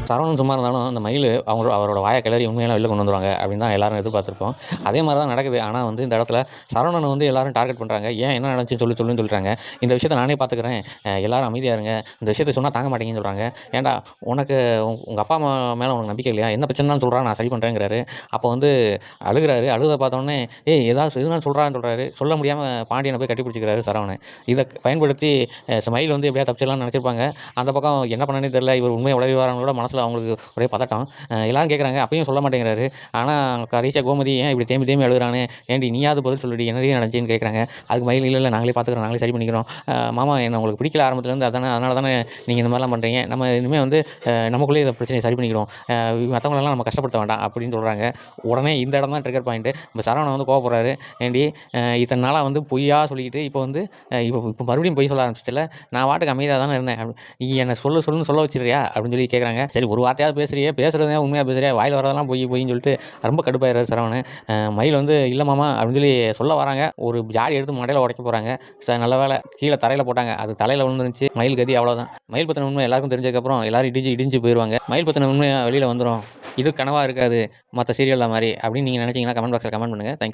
சரவணன் சும்மா இருந்தாலும் அந்த மயில் அவரோட வாயை கிளறி உண்மையெல்லாம் வெளில கொண்டு வந்துருவாங்க அப்படின்னு தான் எல்லாரும் எதிர்பார்த்துருப்போம். அதே மாதிரி தான் நடக்குது. ஆனால் வந்து இந்த இடத்துல சரவணனை வந்து எல்லாரும் டார்கெட் பண்ணுறாங்க. ஏன் என்ன நடந்துச்சுன்னு சொல்லுன்னு சொல்கிறாங்க. இந்த விஷயத்த நானே பார்த்துக்கிறேன், எல்லாரும் அமைதியாக இருங்க, இந்த விஷயத்த சொன்னால் தாங்க மாட்டேங்கன்னு சொல்கிறாங்க. ஏன்டா உனக்கு உங்கள் அப்பா அம்மா மேலே உனக்கு நம்பிக்கை இல்லையா? என்ன பிரச்சனைன்னு சொல்கிறான், நான் சரி பண்ணுறேங்கிறாரு. அப்போ வந்து அழுகிறாரு. அழுத பார்த்தோன்னே ஏதாவது எதுனாலும் சொல்கிறான்னு சொல்கிறாரு. சொல்ல முடியாமல் பாண்டியனை போய் கட்டி பிடிச்சிக்கிறாரு சரவணன். இதை பயன்படுத்தி மயில் வந்து எப்படியா தப்பிச்சிடலாம்னு நினச்சிருப்பாங்க. அந்த பக்கம் என்ன பண்ணனே தெரியல. இவர் உண்மையை உளறிவாரான்னு கூட மனசில் அவங்களுக்கு ஒரே பதட்டம். எல்லாரும் கேட்குறாங்க, அப்பயும் சொல்ல மாட்டேங்கிறாரு. ஆனால் கடைசியாக கோமதி ஏன் இப்படி தேம்பி தேம்பி அழுகுறானே, ஏன்டி நீயாவது பதில் சொல்லுடி, என்னடி நடந்துச்சுன்னு கேட்குறாங்க. அதுக்கு மயில் இல்லை நாங்களே பார்த்துக்குறோம், நாங்களே சரி பண்ணிக்கிறோம். மாமா என்ன உங்களுக்கு பிடிக்கல ஆரம்பத்துலேருந்து, அதனால தானே நீங்கள் இந்த மாதிரிலாம் பண்ணுறீங்க. நம்ம இனிமேல் வந்து நமக்குள்ளேயே இந்த பிரச்சனையை சரி பண்ணிக்கிறோம், மற்றவங்களெல்லாம் நம்ம கஷ்டப்படுத்த வேண்டாம் அப்படின்னு சொல்கிறாங்க. உடனே இந்த இடம் தான் ட்ரிகர் பாயிண்ட்டு. நம்ம சரவணன் வந்து கோவப்படுறாரு. ஏண்டி இத்தனை நாளாக வந்து பொய்யா சொல்லிக்கிட்டு இப்போ வந்து இப்போ மறுபடியும் பொய் சொல்ல ஆரம்பிச்சிட்டல, நான் வாட்டுக்கு அமைதியாக தானே இருந்தேன், நீ என்னை சொல்லுன்னு சொல்ல வச்சிருக்கியா அப்படின்னு சொல்லி கேட்குறாங்க. சரி ஒரு வார்த்தையாவது பேசுறியே, பேசுகிறதே உண்மையாக பேசுறியா, வாயில் வரதெல்லாம் பொய்ன்னு சொல்லிட்டு ரொம்ப கடுப்பாயிடுறாரு சரவணன். மயில் வந்து இல்லை மாமா அப்படின்னு சொல்லி சொல்ல வராங்க. ஒரு ஜாடி எடுத்து மண்டையில் உடைக்க போகிறாங்க. நல்ல வேலை கீழே தரையில் போட்டாங்க, அது தலையில் விழுந்துருந்துச்சு. மயில் கதி அவ்வளோதான். மயில் பற்றின உண்மை எல்லாருக்கும் தெரிஞ்சதுக்கப்புறம் எல்லாரும் இடிஞ்சு போயிடுவாங்க. மயில் பற்றின உண்மை வெளியில் வந்துடும். இது கனவாக இருக்காது மற்ற சீரியலில் மாதிரி அப்படின்னு நீங்கள் நினச்சிங்கன்னா கமெண்ட் பாக்ஸில் கமெண்ட் பண்ணுங்கள். தேங்க்யூ.